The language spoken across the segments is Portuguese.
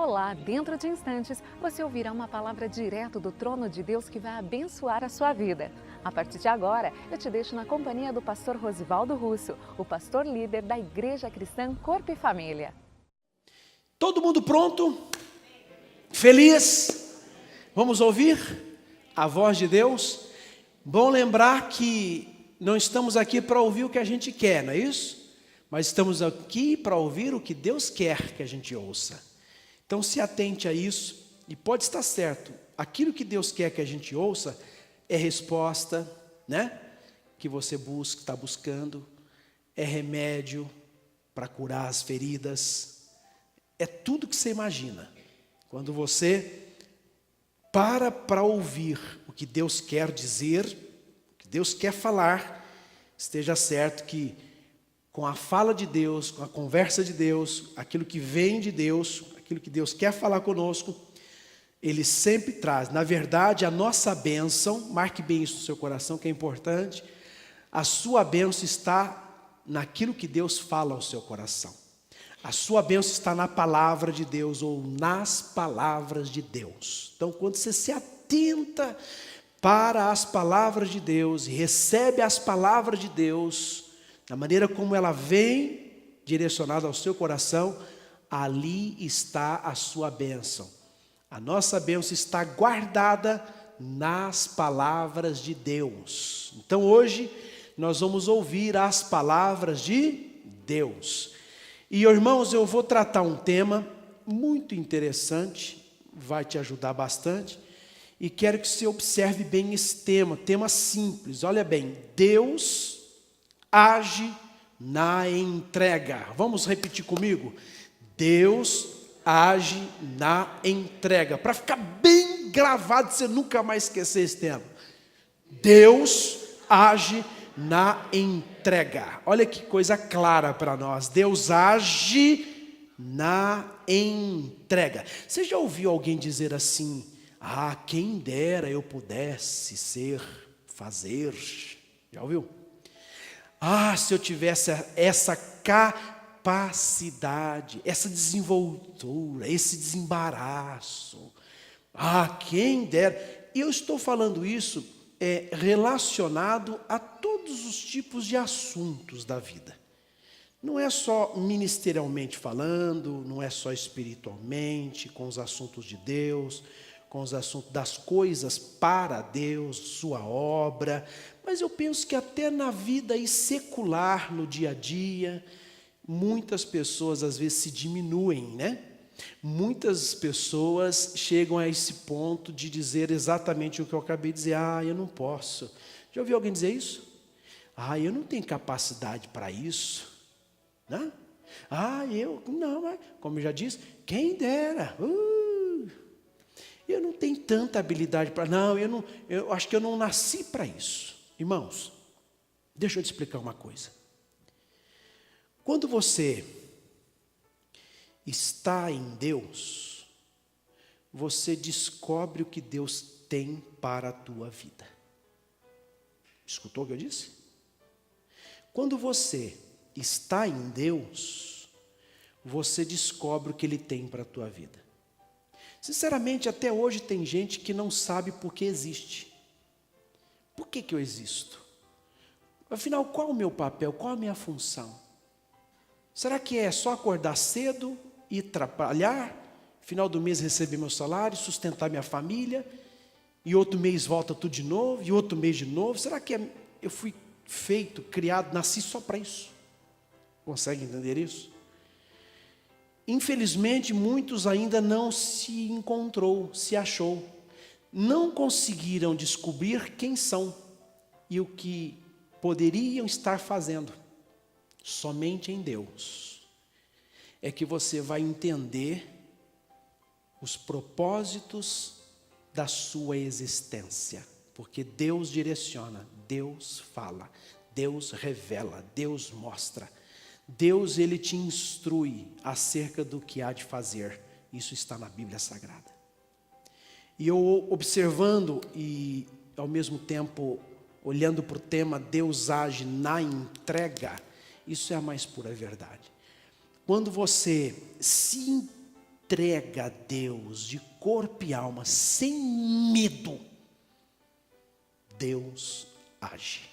Olá, dentro de instantes você ouvirá uma palavra direto do trono de Deus que vai abençoar a sua vida. A partir de agora, eu te deixo na companhia do pastor Rosivaldo Russo, o pastor líder da Igreja Cristã Corpo e Família. Todo mundo pronto? Feliz? Vamos ouvir a voz de Deus? Bom lembrar que não estamos aqui para ouvir o que a gente quer, não é isso? Mas estamos aqui para ouvir o que Deus quer que a gente ouça. Então se atente a isso e pode estar certo, aquilo que Deus quer que a gente ouça é resposta, né? Que você está buscando, é remédio para curar as feridas, é tudo que você imagina. Quando você para ouvir o que Deus quer dizer, o que Deus quer falar, esteja certo que com a fala de Deus, com a conversa de Deus, aquilo que vem de Deus, aquilo que Deus quer falar conosco, Ele sempre traz. Na verdade, a nossa bênção, marque bem isso no seu coração, que é importante, a sua bênção está naquilo que Deus fala ao seu coração. A sua bênção está na palavra de Deus ou nas palavras de Deus. Então, quando você se atenta para as palavras de Deus e recebe as palavras de Deus, da maneira como ela vem direcionada ao seu coração, ali está a sua bênção. A nossa bênção está guardada nas palavras de Deus. Então hoje nós vamos ouvir as palavras de Deus. E irmãos, eu vou tratar um tema muito interessante, vai te ajudar bastante. E quero que você observe bem esse tema simples. Olha bem, Deus age na entrega. Vamos repetir comigo? Deus age na entrega. Para ficar bem gravado, você nunca mais esquecer esse tema. Deus age na entrega. Olha que coisa clara para nós. Deus age na entrega. Você já ouviu alguém dizer assim: ah, quem dera eu pudesse fazer. Já ouviu? Ah, se eu tivesse essa capacidade, essa desenvoltura, esse desembaraço. Ah, quem dera. E eu estou falando isso relacionado a todos os tipos de assuntos da vida. Não é só ministerialmente falando, não é só espiritualmente, com os assuntos de Deus, com os assuntos das coisas para Deus, sua obra, mas eu penso que até na vida secular, no dia a dia, muitas pessoas às vezes se diminuem, né? Muitas pessoas chegam a esse ponto de dizer exatamente o que eu acabei de dizer: ah, eu não posso. Já ouviu alguém dizer isso? Ah, eu não tenho capacidade para isso, né? Ah, não, como eu já disse, quem dera, eu não tenho tanta habilidade para, eu acho que eu não nasci para isso. Irmãos, deixa eu te explicar uma coisa. Quando você está em Deus, você descobre o que Deus tem para a tua vida. Escutou o que eu disse? Quando você está em Deus, você descobre o que Ele tem para a tua vida. Sinceramente, até hoje tem gente que não sabe por que existe. Por que eu existo? Afinal, qual o meu papel? Qual a minha função? Será que é só acordar cedo e trabalhar, final do mês receber meu salário, sustentar minha família, e outro mês volta tudo de novo, e outro mês de novo? Será que eu fui feito, criado, nasci só para isso? Consegue entender isso? Infelizmente, muitos ainda não se achou. Não conseguiram descobrir quem são e o que poderiam estar fazendo. Somente em Deus é que você vai entender os propósitos da sua existência. Porque Deus direciona, Deus fala, Deus revela, Deus mostra. Deus, Ele te instrui acerca do que há de fazer. Isso está na Bíblia Sagrada. E eu observando e ao mesmo tempo olhando para o tema Deus age na entrega, isso é a mais pura verdade. Quando você se entrega a Deus de corpo e alma, sem medo, Deus age.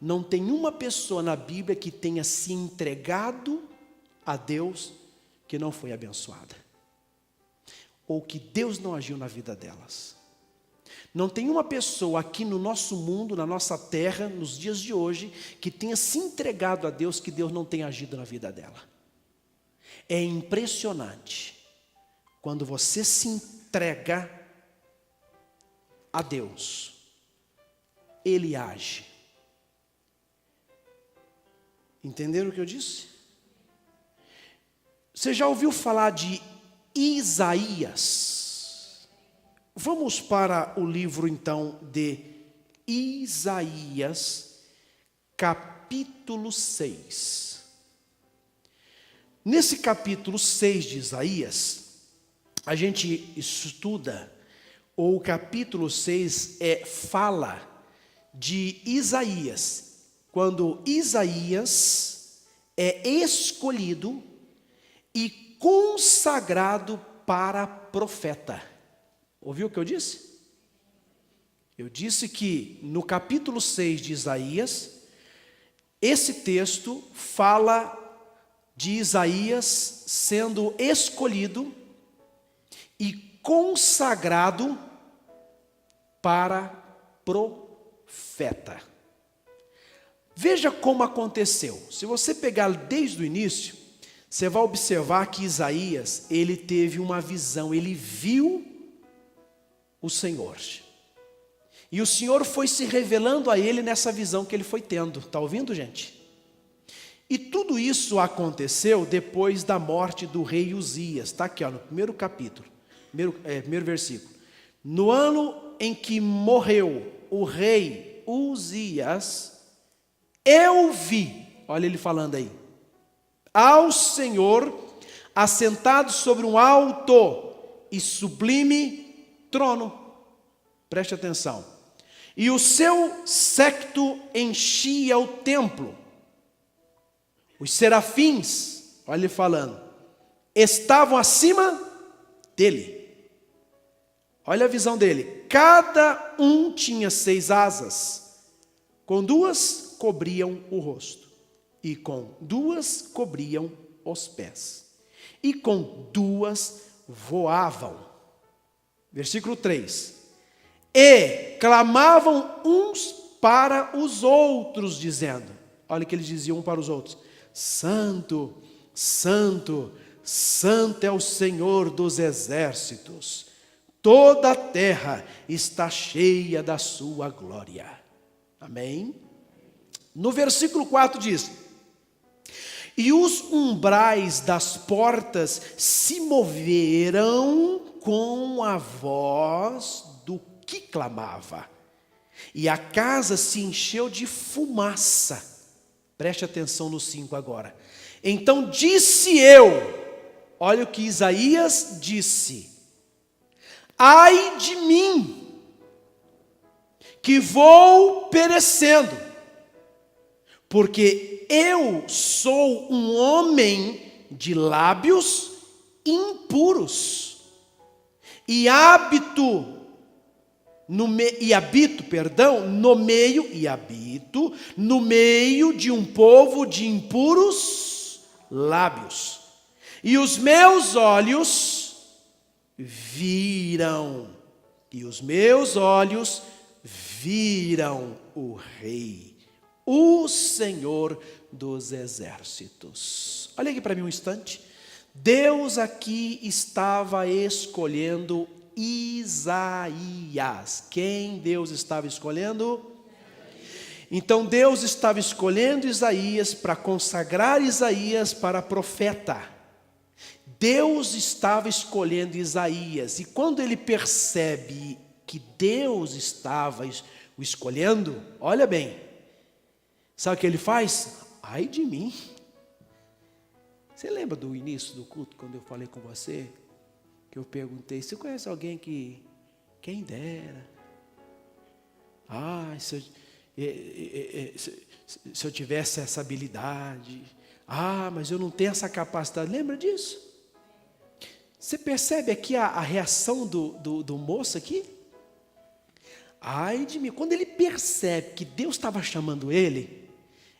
Não tem uma pessoa na Bíblia que tenha se entregado a Deus que não foi abençoada, ou que Deus não agiu na vida delas. Não tem uma pessoa aqui no nosso mundo, na nossa terra, nos dias de hoje, que tenha se entregado a Deus que Deus não tenha agido na vida dela. É impressionante quando você se entrega a Deus, Ele age. Entenderam o que eu disse? Você já ouviu falar de Isaías? Vamos para o livro então de Isaías, capítulo 6. Nesse capítulo 6 de Isaías, a gente estuda, ou o capítulo 6 fala de Isaías, quando Isaías é escolhido e consagrado para profeta. Ouviu o que eu disse? Eu disse que no capítulo 6 de Isaías, esse texto fala de Isaías sendo escolhido e consagrado para profeta. Veja como aconteceu. Se você pegar desde o início, você vai observar que Isaías, ele teve uma visão, ele viu o Senhor. E o Senhor foi se revelando a ele nessa visão que ele foi tendo. Está ouvindo, gente? E tudo isso aconteceu depois da morte do rei Uzias. Está aqui, no primeiro capítulo, primeiro versículo. No ano em que morreu o rei Uzias, eu vi, olha ele falando aí, ao Senhor assentado sobre um alto e sublime trono. Preste atenção. E o seu séquito enchia o templo. Os serafins, olha ele falando, estavam acima dele. Olha a visão dele. Cada um tinha 6 asas. Com 2 cobriam o rosto. E com 2 cobriam os pés. E com 2 voavam. Versículo 3. E clamavam uns para os outros, dizendo, olha o que eles diziam um para os outros: Santo, Santo, Santo é o Senhor dos exércitos, toda a terra está cheia da sua glória. Amém? No versículo 4 diz: e os umbrais das portas se moveram com a voz do que clamava, e a casa se encheu de fumaça. Preste atenção no 5 agora. Então disse eu, olha o que Isaías disse: ai de mim, que vou perecendo, porque eu sou um homem de lábios impuros, e habito no meio de um povo de impuros lábios. E os meus olhos viram o Rei, o Senhor dos exércitos. Olha aqui para mim um instante. Deus aqui estava escolhendo Isaías. Quem Deus estava escolhendo? Então Deus estava escolhendo Isaías para consagrar Isaías para profeta. Deus estava escolhendo Isaías, e quando ele percebe que Deus estava o escolhendo, olha bem, sabe o que ele faz? Ai de mim. Você lembra do início do culto, quando eu falei com você, que eu perguntei: você conhece alguém que, quem dera, se eu tivesse essa habilidade, mas eu não tenho essa capacidade. Lembra disso? Você percebe aqui a reação do moço aqui? Ai de mim. Quando ele percebe que Deus estava chamando ele,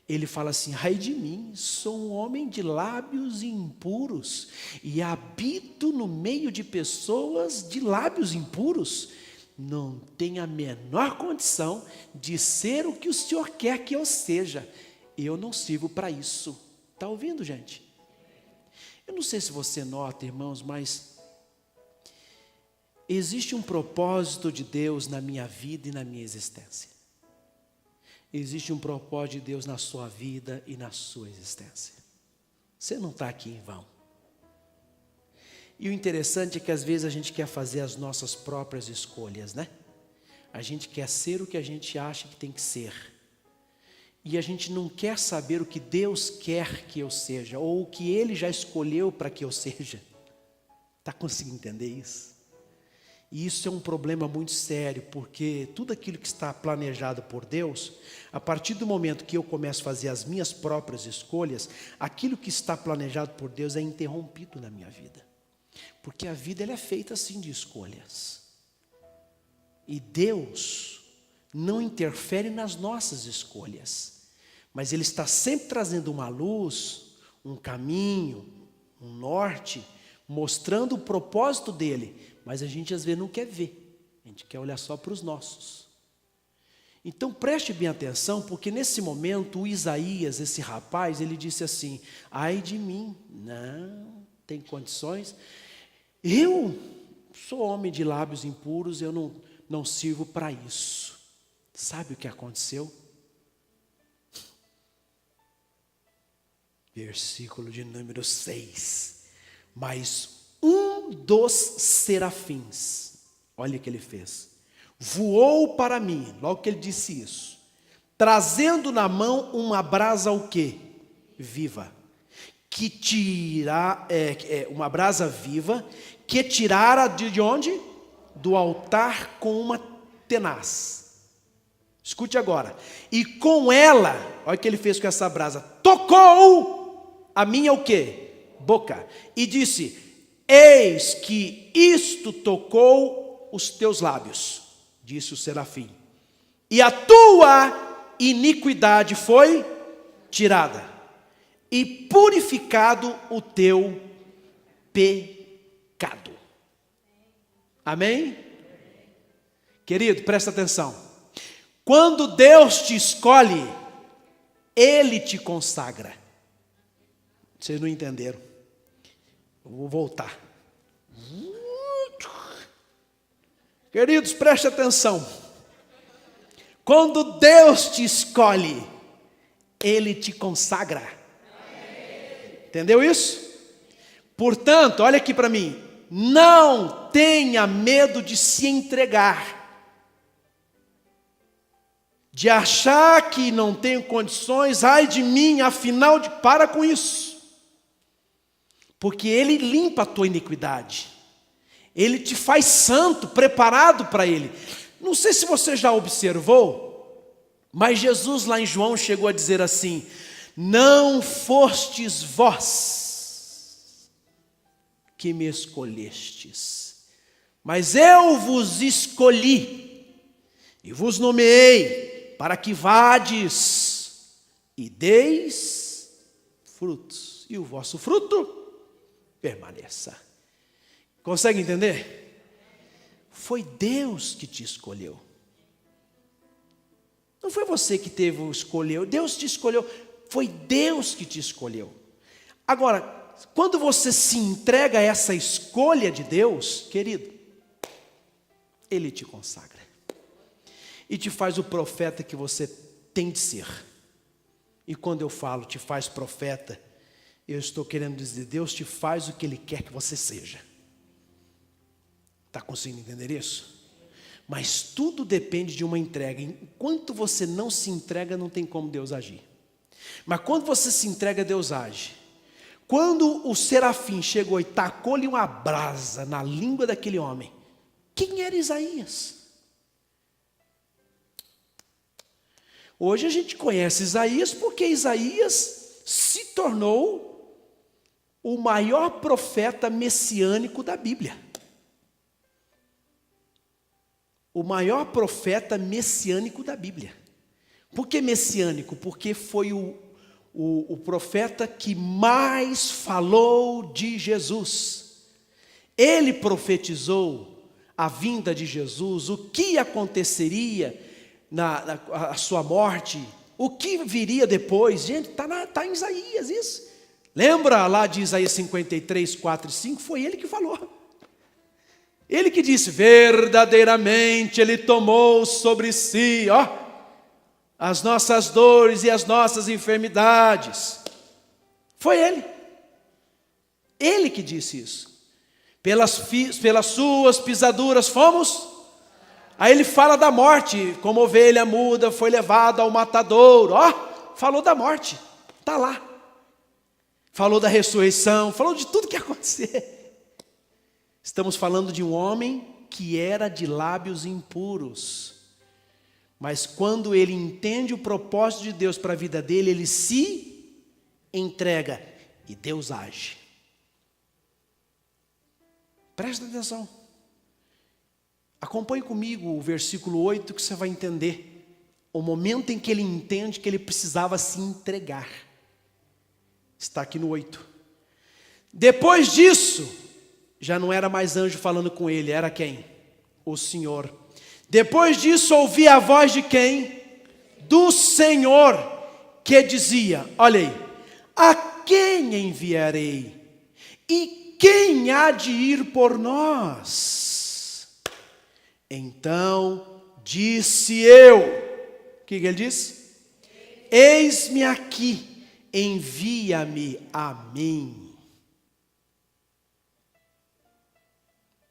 ele fala assim: ai de mim, sou um homem de lábios impuros e habito no meio de pessoas de lábios impuros. Não tenho a menor condição de ser o que o Senhor quer que eu seja. Eu não sirvo para isso. Está ouvindo, gente? Eu não sei se você nota, irmãos, mas existe um propósito de Deus na minha vida e na minha existência. Existe um propósito de Deus na sua vida e na sua existência. Você não está aqui em vão. E o interessante é que às vezes a gente quer fazer as nossas próprias escolhas, né? A gente quer ser o que a gente acha que tem que ser. E a gente não quer saber o que Deus quer que eu seja, ou o que Ele já escolheu para que eu seja. Está conseguindo entender isso? E isso é um problema muito sério, porque tudo aquilo que está planejado por Deus, a partir do momento que eu começo a fazer as minhas próprias escolhas, aquilo que está planejado por Deus é interrompido na minha vida. Porque a vida ela é feita assim de escolhas. E Deus não interfere nas nossas escolhas, mas Ele está sempre trazendo uma luz, um caminho, um norte, mostrando o propósito dEle, mas a gente às vezes não quer ver, a gente quer olhar só para os nossos. Então preste bem atenção, porque nesse momento o Isaías, esse rapaz, ele disse assim: ai de mim, não tem condições, eu sou homem de lábios impuros, eu não sirvo para isso. Sabe o que aconteceu? Versículo de número 6. Mas um dos serafins, olha o que ele fez, voou para mim, logo que ele disse isso, trazendo na mão uma brasa o quê? Viva. Que uma brasa viva, que tirara de onde? Do altar com uma tenaz. Escute agora. E com ela, olha o que ele fez com essa brasa, tocou a minha o quê? Boca. E disse: eis que isto tocou os teus lábios, disse o serafim, e a tua iniquidade foi tirada, e purificado o teu pecado. Amém? Querido, presta atenção. Quando Deus te escolhe, Ele te consagra. Vocês não entenderam? Eu vou voltar. Queridos, preste atenção. Quando Deus te escolhe, Ele te consagra. Entendeu isso? Portanto, olha aqui para mim. Não tenha medo de se entregar. De achar que não tenho condições, ai de mim, afinal para com isso. Porque Ele limpa a tua iniquidade. Ele te faz santo, preparado para Ele. Não sei se você já observou, mas Jesus lá em João chegou a dizer assim: não fostes vós que me escolhestes, mas eu vos escolhi e vos nomeei para que vades e deis frutos, e o vosso fruto permaneça. Consegue entender? Foi Deus que te escolheu. Não foi você que escolheu, Deus te escolheu. Foi Deus que te escolheu. Agora, quando você se entrega a essa escolha de Deus, querido, Ele te consagra. E te faz o profeta que você tem de ser. E quando eu falo te faz profeta, eu estou querendo dizer, Deus te faz o que Ele quer que você seja. Está conseguindo entender isso? Mas tudo depende de uma entrega. Enquanto você não se entrega, não tem como Deus agir. Mas quando você se entrega, Deus age. Quando o serafim chegou e tacou-lhe uma brasa na língua daquele homem, quem era Isaías? Hoje a gente conhece Isaías porque Isaías se tornou o maior profeta messiânico da Bíblia. O maior profeta messiânico da Bíblia. Por que messiânico? Porque foi o profeta que mais falou de Jesus. Ele profetizou a vinda de Jesus, o que aconteceria na sua morte, o que viria depois. Gente, está em Isaías isso. Lembra lá de Isaías 53, 4 e 5? Foi ele que falou. Ele que disse, verdadeiramente Ele tomou sobre si, as nossas dores e as nossas enfermidades. Foi Ele. Ele que disse isso. Pelas suas pisaduras fomos. Aí Ele fala da morte, como ovelha muda foi levada ao matadouro. Falou da morte, está lá. Falou da ressurreição, falou de tudo que ia acontecer. Estamos falando de um homem que era de lábios impuros. Mas quando ele entende o propósito de Deus para a vida dele, ele se entrega e Deus age. Presta atenção. Acompanhe comigo o versículo 8 que você vai entender o momento em que ele entende que ele precisava se entregar. Está aqui no 8. Depois disso, já não era mais anjo falando com ele, era quem? O Senhor. Depois disso, ouvi a voz de quem? Do Senhor, que dizia, olha aí, a quem enviarei? E quem há de ir por nós? Então disse eu, o que ele disse? Eis-me aqui, envia-me a mim.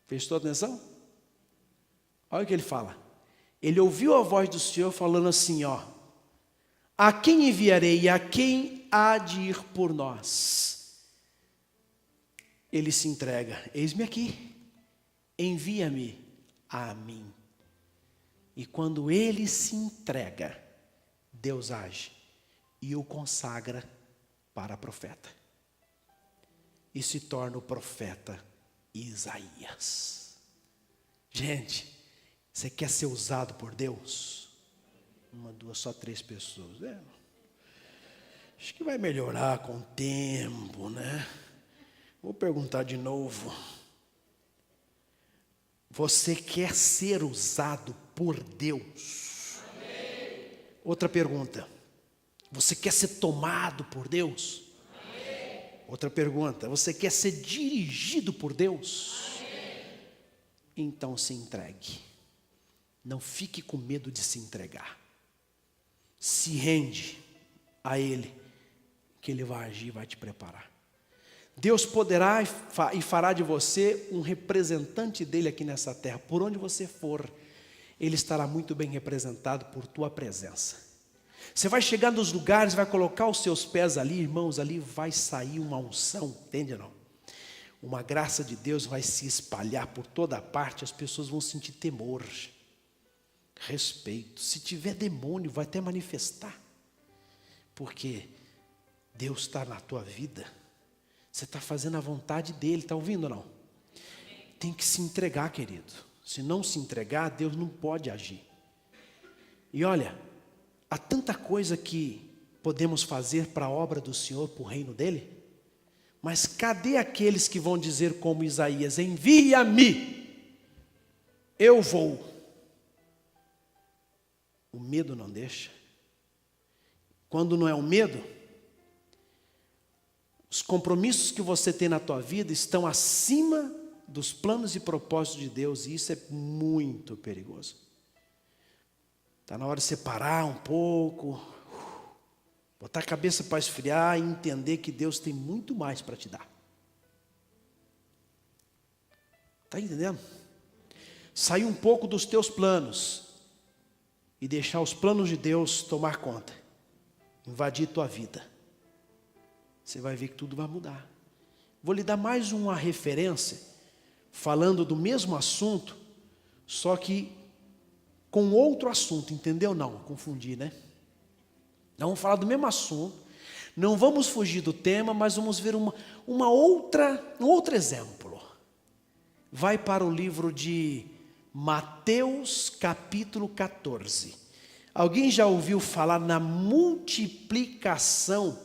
Prestou atenção? Olha o que ele fala. Ele ouviu a voz do Senhor falando assim, a quem enviarei e a quem há de ir por nós? Ele se entrega, eis-me aqui, envia-me a mim. E quando ele se entrega, Deus age e o consagra para profeta. E se torna o profeta Isaías. Gente, você quer ser usado por Deus? 1, 2, só 3 pessoas. Acho que vai melhorar com o tempo, né? Vou perguntar de novo. Você quer ser usado por Deus? Amém. Outra pergunta. Você quer ser tomado por Deus? Outra pergunta, você quer ser dirigido por Deus? Amém. Então se entregue. Não fique com medo de se entregar. Se rende a Ele, que Ele vai agir, vai te preparar. Deus poderá e fará de você um representante dEle aqui nessa terra. Por onde você for, Ele estará muito bem representado por tua presença. Você vai chegar nos lugares, vai colocar os seus pés ali, irmãos, ali vai sair uma unção, entende ou não? Uma graça de Deus vai se espalhar por toda parte, as pessoas vão sentir temor, respeito. Se tiver demônio, vai até manifestar, porque Deus está na tua vida, você está fazendo a vontade dEle, está ouvindo ou não? Tem que se entregar, querido. Se não se entregar, Deus não pode agir. E olha, há tanta coisa que podemos fazer para a obra do Senhor, para o reino dEle, mas cadê aqueles que vão dizer como Isaías, envia-me, eu vou. O medo não deixa. Quando não é o medo, os compromissos que você tem na tua vida estão acima dos planos e propósitos de Deus, e isso é muito perigoso. Está na hora de você parar um pouco, botar a cabeça para esfriar e entender que Deus tem muito mais para te dar. Está entendendo? Sair um pouco dos teus planos e deixar os planos de Deus tomar conta, invadir tua vida. Você vai ver que tudo vai mudar. Vou lhe dar mais uma referência, falando do mesmo assunto, só que com outro assunto, entendeu? Não, confundi, né? Nós vamos falar do mesmo assunto, Não vamos fugir do tema, mas vamos ver um outro exemplo. Vai para o livro de Mateus, capítulo 14. Alguém já ouviu falar na multiplicação?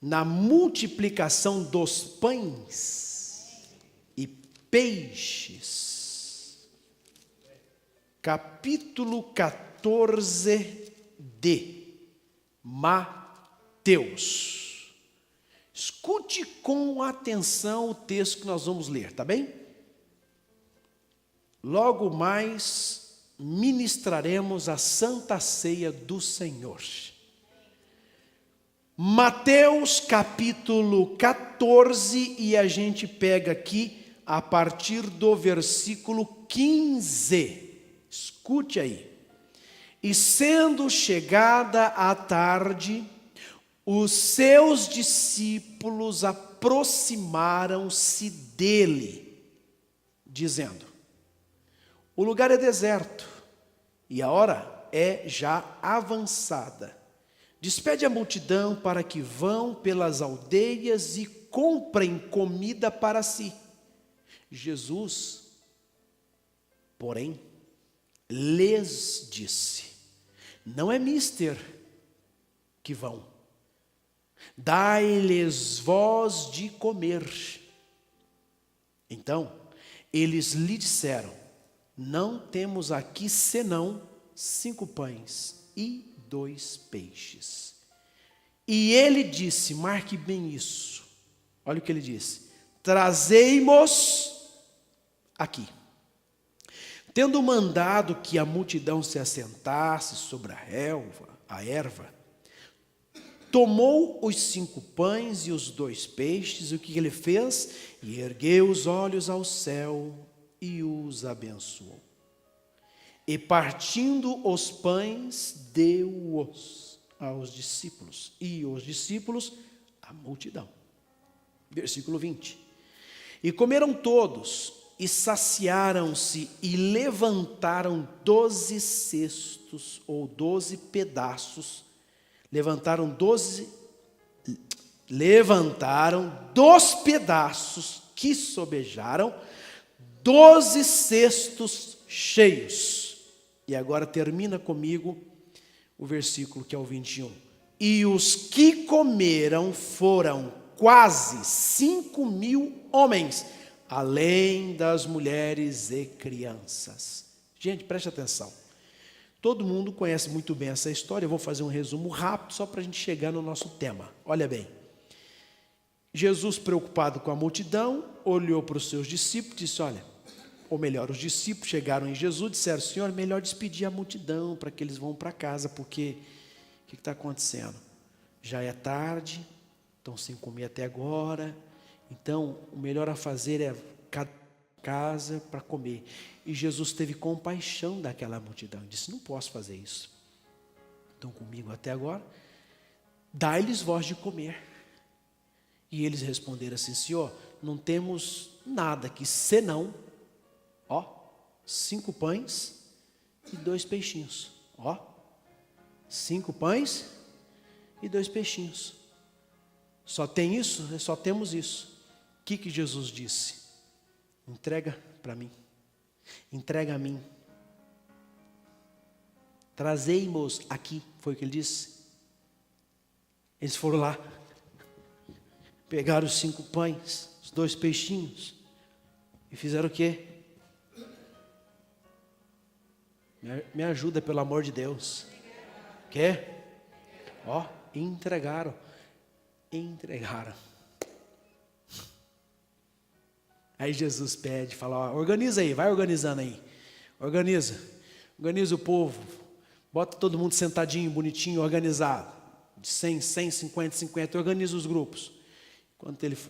Na multiplicação dos pães e peixes. Capítulo 14 de Mateus. Escute com atenção o texto que nós vamos ler, tá bem? Logo mais ministraremos a Santa Ceia do Senhor. Mateus capítulo 14, e a gente pega aqui a partir do versículo 15. Escute aí. E sendo chegada a tarde, os seus discípulos aproximaram-se dele, dizendo: o lugar é deserto e a hora é já avançada. Despede a multidão para que vão pelas aldeias e comprem comida para si. Jesus, porém, lhes disse: não é mister que vão, dai-lhes vós de comer. Então, eles lhe disseram: não temos aqui senão 5 pães e 2 peixes. E ele disse, marque bem isso, olha o que ele disse: trazei-mos aqui. Tendo mandado que a multidão se assentasse sobre a erva, tomou os 5 pães e os 2 peixes, e o que ele fez? E ergueu os olhos ao céu e os abençoou. E partindo os pães, deu-os aos discípulos, e os discípulos à multidão. Versículo 20. E comeram todos, e saciaram-se, e levantaram 12 cestos, ou 12 pedaços, levantaram dos pedaços que sobejaram, 12 cestos cheios. E agora termina comigo o versículo que é o 21. E os que comeram foram quase 5.000 homens, além das mulheres e crianças. Gente, preste atenção. Todo mundo conhece muito bem essa história. Eu vou fazer um resumo rápido só para a gente chegar no nosso tema. Olha bem. Jesus, preocupado com a multidão, olhou para os seus discípulos e disse: olha, ou melhor, os discípulos chegaram em Jesus e disseram: Senhor, melhor despedir a multidão para que eles vão para casa, porque o que está acontecendo? Já é tarde, estão sem comer até agora, então o melhor a fazer é cada casa para comer. E Jesus teve compaixão daquela multidão, disse: não posso fazer isso, estão comigo até agora, dai-lhes vós de comer. E eles responderam assim: Senhor, não temos nada aqui senão 5 pães e 2 peixinhos. 5 pães e 2 peixinhos. Só tem isso? Só temos isso. O que Jesus disse? Entrega para mim. Entrega a mim. Trazei-mos aqui. Foi o que ele disse. Eles foram lá. Pegaram os 5 pães, os 2 peixinhos. E fizeram o quê? Me ajuda, pelo amor de Deus. Quê? Entregaram. Aí Jesus pede, fala: organiza aí, vai organizando aí. Organiza o povo. Bota todo mundo sentadinho, bonitinho, organizado. De 100, 50, 50, organiza os grupos. Quando eles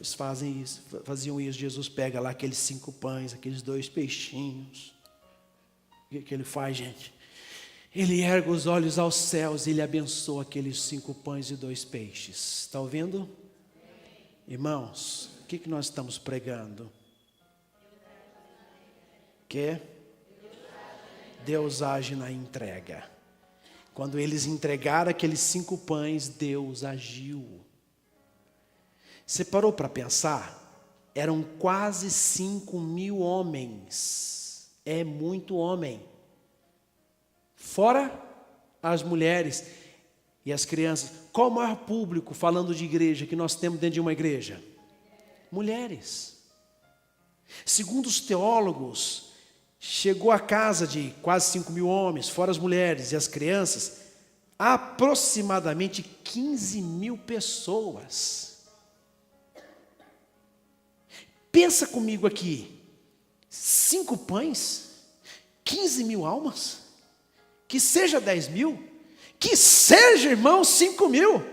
faziam isso, Jesus pega lá aqueles 5 pães, aqueles 2 peixinhos. O que ele faz, gente? Ele ergue os olhos aos céus e ele abençoa aqueles 5 pães e 2 peixes. Está ouvindo? Irmãos, o que nós estamos pregando? Que Deus age na entrega. Quando eles entregaram aqueles 5 pães, Deus agiu. Você parou para pensar? Eram quase 5.000 homens. É muito homem. Fora as mulheres e as crianças. Qual o maior público, falando de igreja, que nós temos dentro de uma igreja? Mulheres. Segundo os teólogos, chegou a casa de quase 5.000 homens, fora as mulheres e as crianças, aproximadamente 15.000 pessoas. Pensa comigo aqui, 5 pães, 15.000 almas, que seja 10.000, que seja, irmão, 5.000,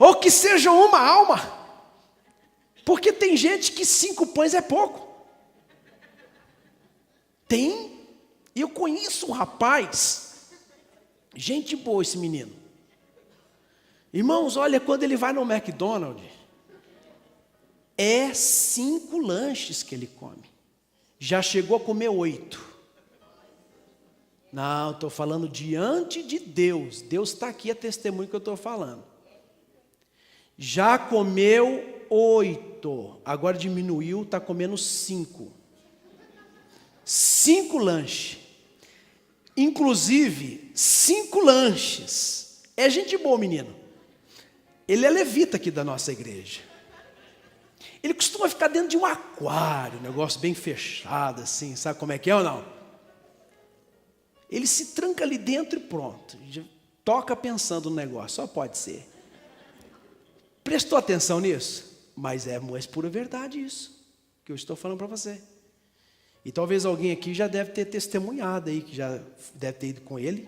ou que seja uma alma, porque tem gente que 5 pães é pouco. Tem, eu conheço um rapaz, gente boa esse menino. Irmãos, olha, quando ele vai no McDonald's, é 5 lanches que ele come. Já chegou a comer 8. Não, estou falando diante de Deus. Deus está aqui, é testemunho que eu estou falando. Já comeu 8. Agora diminuiu, está comendo 5. 5 lanches. Inclusive, 5 lanches. É gente boa, menino. Ele é levita aqui da nossa igreja. Ele costuma ficar dentro de um aquário, um negócio bem fechado assim, sabe como é que é ou não? Ele se tranca ali dentro e pronto, toca pensando no negócio, só pode ser. Prestou atenção nisso? Mas é mais pura verdade isso, que eu estou falando para você. E talvez alguém aqui já deve ter testemunhado aí, que já deve ter ido com ele,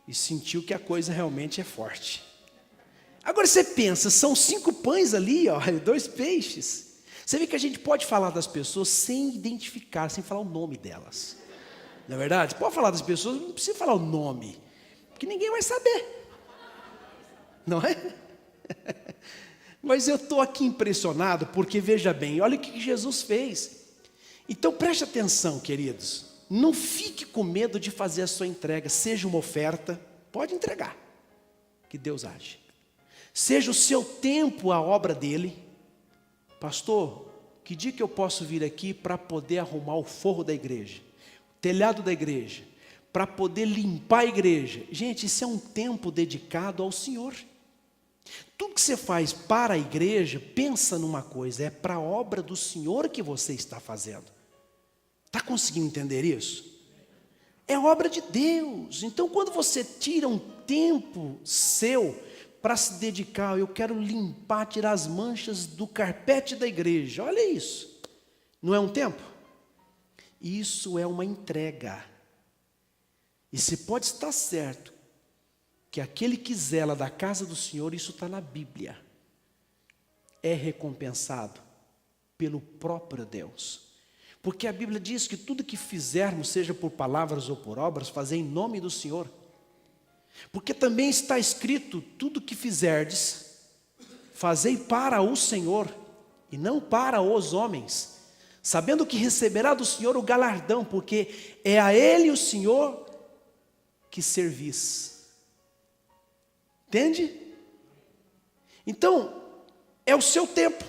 e sentiu que a coisa realmente é forte. Agora você pensa, são 5 pães ali, ó, 2 peixes. Você vê que a gente pode falar das pessoas sem identificar, sem falar o nome delas. Não é verdade? Pode falar das pessoas, não precisa falar o nome, porque ninguém vai saber. Não é? Mas eu estou aqui impressionado, porque veja bem, olha o que Jesus fez. Então preste atenção, queridos. Não fique com medo de fazer a sua entrega, seja uma oferta, pode entregar, que Deus age. Seja o seu tempo a obra dele. Pastor, que dia que eu posso vir aqui para poder arrumar o forro da igreja, o telhado da igreja, para poder limpar a igreja? Gente, isso é um tempo dedicado ao Senhor. Tudo que você faz para a igreja, pensa numa coisa, é para a obra do Senhor que você está fazendo. Está conseguindo entender isso? É obra de Deus. Então, quando você tira um tempo seu para se dedicar, eu quero limpar, tirar as manchas do carpete da igreja. Olha isso. Não é um tempo? Isso é uma entrega. E se pode estar certo que aquele que zela da casa do Senhor, isso está na Bíblia, é recompensado pelo próprio Deus. Porque a Bíblia diz que tudo que fizermos, seja por palavras ou por obras, fazer em nome do Senhor. Porque também está escrito, tudo que fizerdes, fazei para o Senhor, e não para os homens, sabendo que receberá do Senhor o galardão, porque é a Ele o Senhor que servis. Entende? Então, é o seu tempo.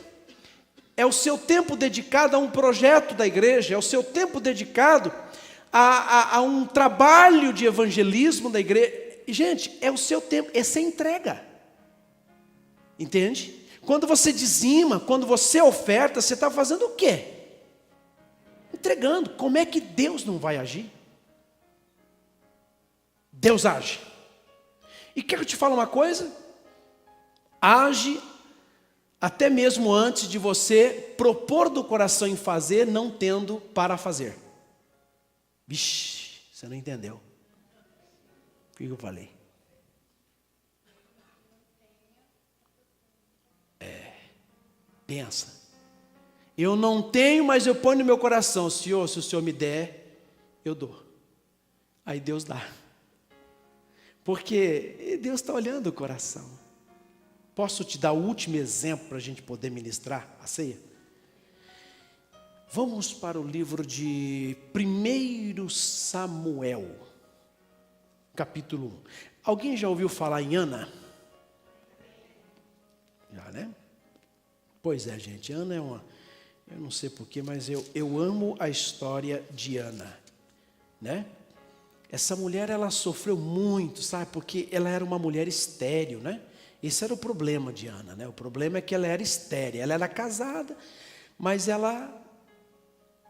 É o seu tempo dedicado a um projeto da igreja, é o seu tempo dedicado a um trabalho de evangelismo da igreja. Gente, é o seu tempo, essa é entrega. Entende? Quando você dizima, quando você oferta, você está fazendo o quê? Entregando. Como é que Deus não vai agir? Deus age. E quer que eu te fale uma coisa? Age até mesmo antes de você propor do coração em fazer, não tendo para fazer. Vixe, você não entendeu. O que eu falei? Pensa. Eu não tenho, mas eu ponho no meu coração, Senhor, se o Senhor me der, eu dou. Aí Deus dá. Porque Deus está olhando o coração. Posso te dar o último exemplo para a gente poder ministrar a ceia? Vamos para o livro de 1 Samuel, capítulo 1. Alguém já ouviu falar em Ana? Já, né? Pois é, gente, Ana é uma... Eu não sei porquê, mas eu amo a história de Ana, né? Essa mulher, ela sofreu muito, sabe? Porque ela era uma mulher estéril, né? Esse era o problema de Ana, né? O problema é que ela era estéril. Ela era casada, mas ela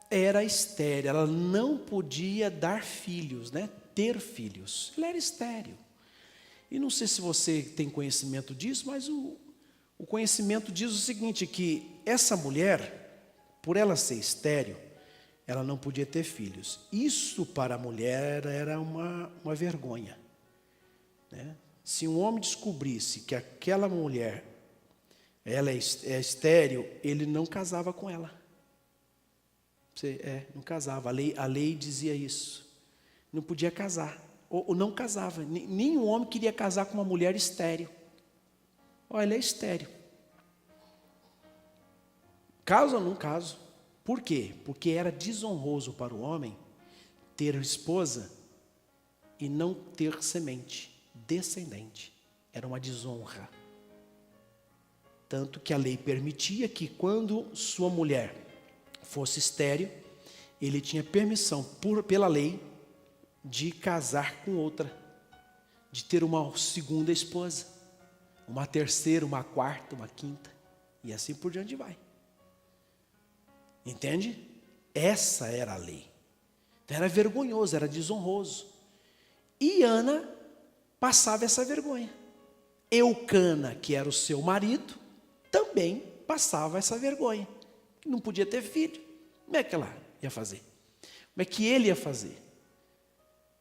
era estéril. Ela não podia dar filhos, né? Ter filhos. Ela era estéril. E não sei se você tem conhecimento disso, mas o conhecimento diz o seguinte, que essa mulher, por ela ser estéril, ela não podia ter filhos. Isso para a mulher era uma vergonha, né? Se um homem descobrisse que aquela mulher, ela é estéril, ele não casava com ela. Não casava. A lei dizia isso. Não podia casar. Ou não casava. Nenhum homem queria casar com uma mulher estéril. Olha, ela é estéril. Caso ou não caso? Por quê? Porque era desonroso para o homem ter esposa e não ter semente, descendente. Era uma desonra. Tanto que a lei permitia que quando sua mulher fosse estéril, ele tinha permissão pela lei de casar com outra, de ter uma segunda esposa, uma terceira, uma quarta, uma quinta, e assim por diante vai. Entende? Essa era a lei. Então era vergonhoso, era desonroso. E Ana passava essa vergonha. Eucana, que era o seu marido, também passava essa vergonha. Não podia ter filho. Como é que ela ia fazer? Como é que ele ia fazer?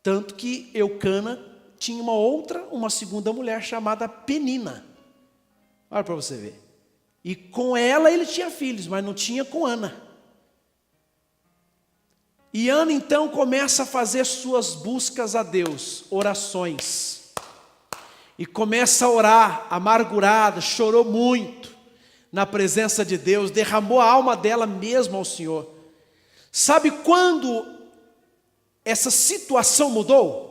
Tanto que Eucana tinha uma segunda mulher chamada Penina. Olha para você ver. E com ela ele tinha filhos, mas não tinha com Ana. E Ana então começa a fazer suas buscas a Deus, orações. E começa a orar, amargurada, chorou muito na presença de Deus, derramou a alma dela mesmo ao Senhor. Sabe quando essa situação mudou?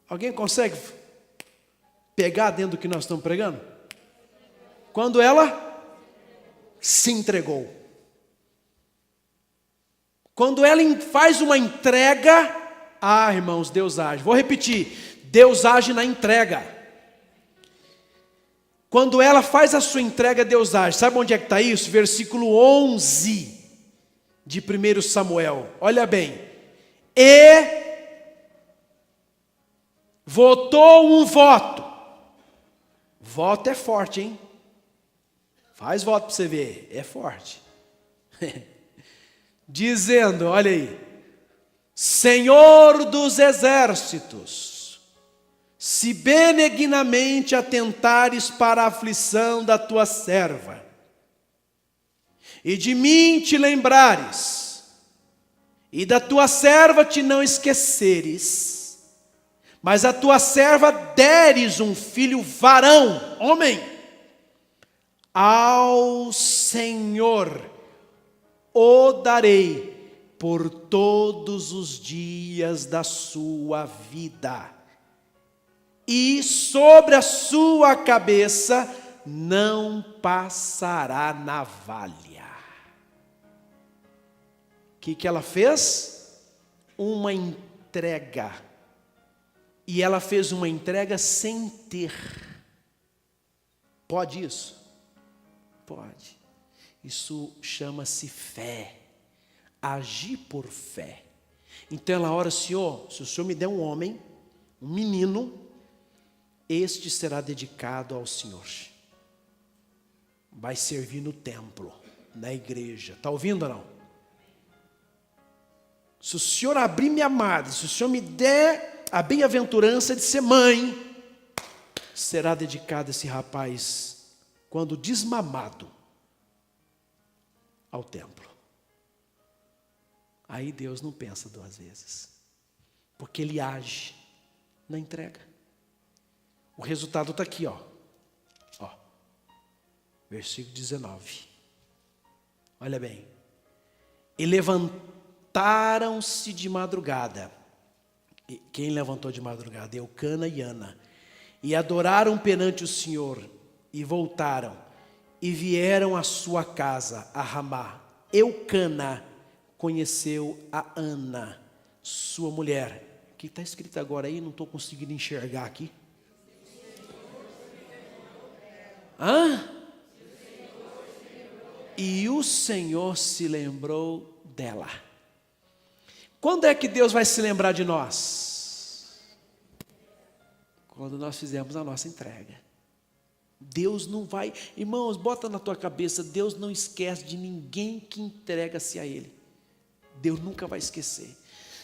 Alguém consegue pegar dentro do que nós estamos pregando? Quando ela se entregou. Quando ela faz uma entrega, irmãos, Deus age. Vou repetir, Deus age na entrega. Quando ela faz a sua entrega, Deus age. Sabe onde é que está isso? Versículo 11 de 1 Samuel. Olha bem. E votou um voto. Voto é forte, hein? Faz voto para você ver, é forte. Dizendo, olha aí, Senhor dos exércitos, se benignamente atentares para a aflição da tua serva, e de mim te lembrares, e da tua serva te não esqueceres, mas a tua serva deres um filho varão, homem, ao Senhor o darei por todos os dias da sua vida, e sobre a sua cabeça não passará navalha. O que ela fez? Uma entrega. E ela fez uma entrega sem ter. Pode isso? Pode. Isso chama-se fé. Agir por fé. Então ela ora, Senhor, se o Senhor me der um homem, um menino, este será dedicado ao Senhor. Vai servir no templo, na igreja. Está ouvindo ou não? Se o Senhor abrir minha madre, se o Senhor me der a bem-aventurança de ser mãe, será dedicado esse rapaz, quando desmamado, ao templo. Aí Deus não pensa duas vezes, porque Ele age na entrega. O resultado está aqui, ó. Versículo 19. Olha bem. E levantaram-se de madrugada. E quem levantou de madrugada? Eucana e Ana. E adoraram perante o Senhor, e voltaram, e vieram à sua casa, a Ramá. Eucana conheceu a Ana, sua mulher. O que está escrito agora aí? Não estou conseguindo enxergar aqui. E o Senhor se lembrou dela. Quando é que Deus vai se lembrar de nós? Quando nós fizermos a nossa entrega. Deus não vai, irmãos, bota na tua cabeça, Deus não esquece de ninguém que entrega-se a Ele. Deus nunca vai esquecer.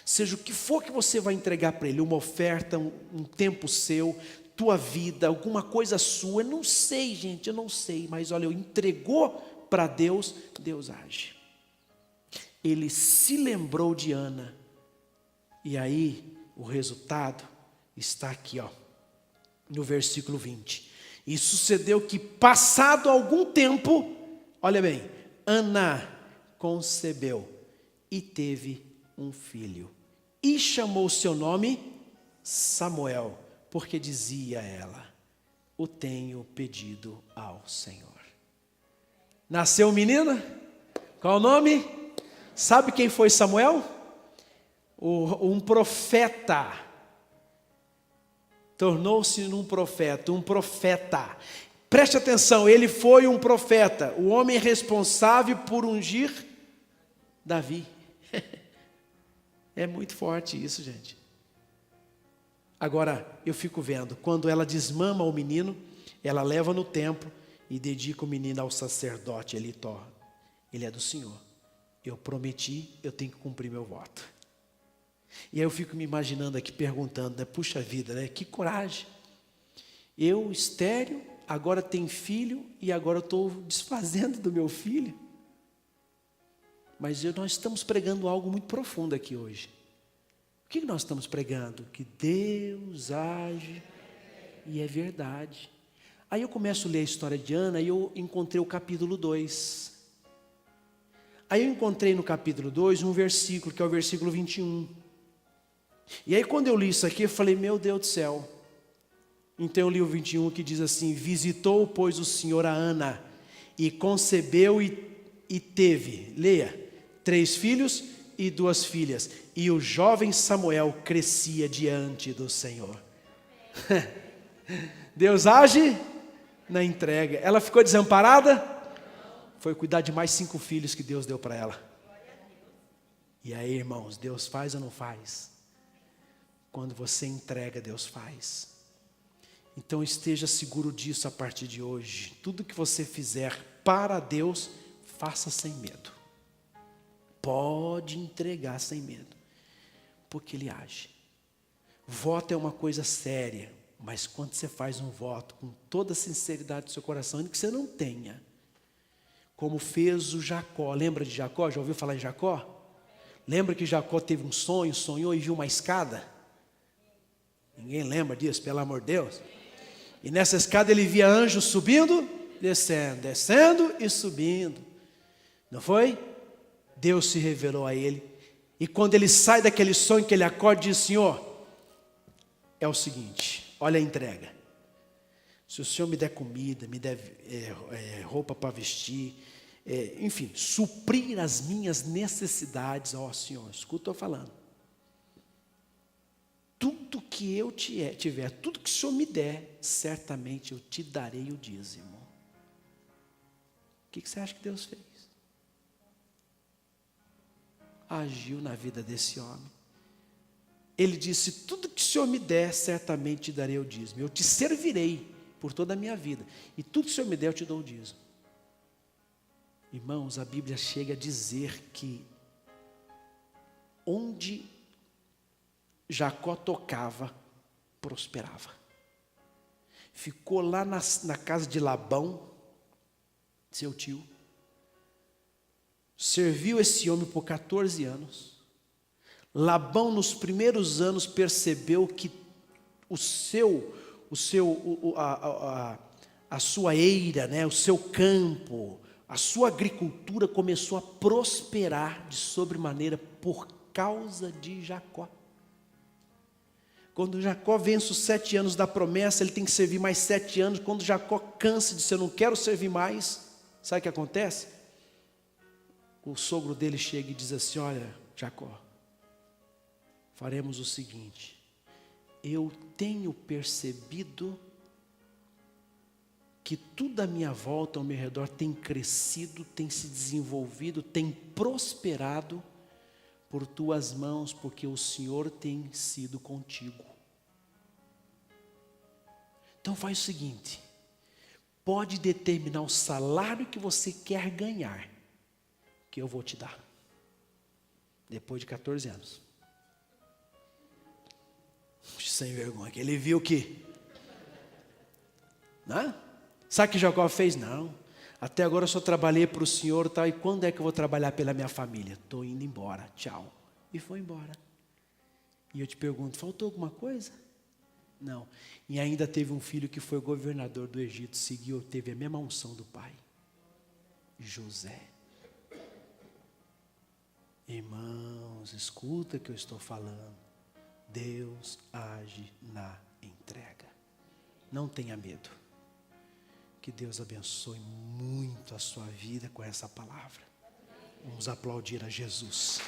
Seja o que for que você vai entregar para Ele, uma oferta, um tempo seu, tua vida, alguma coisa sua, eu não sei, gente, eu não sei, mas olha, entregou para Deus, Deus age. Ele se lembrou de Ana, e aí o resultado está aqui, ó, no versículo 20. E sucedeu que, passado algum tempo, olha bem, Ana concebeu e teve um filho, e chamou seu nome Samuel, porque dizia ela: o tenho pedido ao Senhor. Nasceu um menino, qual o nome? Sabe quem foi Samuel? Um profeta. Tornou-se um profeta. Preste atenção, ele foi um profeta, o homem responsável por ungir Davi. É muito forte isso, gente. Agora, eu fico vendo, quando ela desmama o menino, ela leva no templo e dedica o menino ao sacerdote Elitó. Ele é do Senhor. Eu prometi, eu tenho que cumprir meu voto. E aí eu fico me imaginando aqui, perguntando, né? Puxa vida, né? Que coragem. Eu, estéril, agora tenho filho e agora eu estou desfazendo do meu filho. Mas nós estamos pregando algo muito profundo aqui hoje. O que nós estamos pregando? Que Deus age e é verdade. Aí eu começo a ler a história de Ana e eu encontrei o capítulo 2. Aí eu encontrei no capítulo 2 um versículo, que é o versículo 21. E aí quando eu li isso aqui, eu falei, meu Deus do céu. Então eu li o 21 que diz assim: visitou, pois, o Senhor a Ana, e concebeu e teve, leia, 3 filhos e 2 filhas. E o jovem Samuel crescia diante do Senhor. Deus age na entrega. Ela ficou desamparada? Foi cuidar de mais 5 filhos que Deus deu para ela. E aí, irmãos, Deus faz ou não faz? Quando você entrega, Deus faz. Então esteja seguro disso a partir de hoje. Tudo que você fizer para Deus, faça sem medo. Pode entregar sem medo, porque Ele age. Voto é uma coisa séria, mas quando você faz um voto com toda a sinceridade do seu coração, ainda que você não tenha, como fez o Jacó. Lembra de Jacó? Já ouviu falar em Jacó? Lembra que Jacó teve um sonho, sonhou e viu uma escada? Ninguém lembra disso, pelo amor de Deus. E nessa escada ele via anjos subindo, descendo, descendo e subindo. Não foi? Deus se revelou a ele. E quando ele sai daquele sonho, que ele acorda e diz: Senhor, é o seguinte, olha a entrega. Se o Senhor me der comida, me der roupa para vestir, enfim, suprir as minhas necessidades, ó Senhor, escuta eu falando. Tudo que eu tiver, tudo que o Senhor me der, certamente eu te darei o dízimo. O que você acha que Deus fez? Agiu na vida desse homem. Ele disse: tudo que o Senhor me der, certamente te darei o dízimo. Eu te servirei por toda a minha vida. E tudo que o Senhor me der, eu te dou o dízimo. Irmãos, a Bíblia chega a dizer que onde Jacó tocava, prosperava. Ficou lá na casa de Labão, seu tio. Serviu esse homem por 14 anos. Labão, nos primeiros anos, percebeu que a sua eira, né, o seu campo, a sua agricultura começou a prosperar de sobremaneira por causa de Jacó. Quando Jacó vence os 7 anos da promessa, ele tem que servir mais 7 anos. Quando Jacó cansa e diz, eu não quero servir mais, sabe o que acontece? O sogro dele chega e diz assim, olha, Jacó, faremos o seguinte, eu tenho percebido que tudo à minha volta, ao meu redor, tem crescido, tem se desenvolvido, tem prosperado por tuas mãos, porque o Senhor tem sido contigo. Então faz o seguinte, pode determinar o salário que você quer ganhar, que eu vou te dar, depois de 14 anos. Sem vergonha, que ele viu que, né? Sabe o que Jacó fez? Não, até agora eu só trabalhei para o Senhor, tal, e quando é que eu vou trabalhar pela minha família? Estou indo embora, tchau. E foi embora. E eu te pergunto, faltou alguma coisa? Não. E ainda teve um filho que foi governador do Egito, seguiu, teve a mesma unção do pai, José. Irmãos, escuta o que eu estou falando. Deus age na entrega. Não tenha medo. Que Deus abençoe muito a sua vida com essa palavra. Vamos aplaudir a Jesus.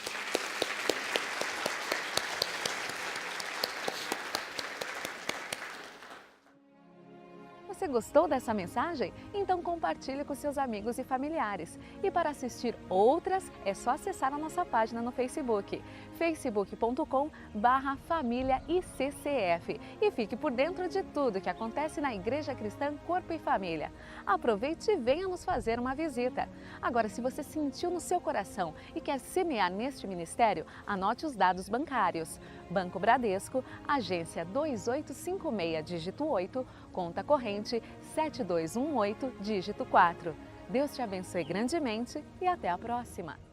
Você gostou dessa mensagem? Então compartilhe com seus amigos e familiares. E para assistir outras, é só acessar a nossa página no Facebook, facebook.com/famíliaiccf. E fique por dentro de tudo que acontece na Igreja Cristã Corpo e Família. Aproveite e venha nos fazer uma visita. Agora, se você sentiu no seu coração e quer semear neste ministério, anote os dados bancários. Banco Bradesco, agência 2856, dígito 8, conta corrente 7218, dígito 4. Deus te abençoe grandemente e até a próxima!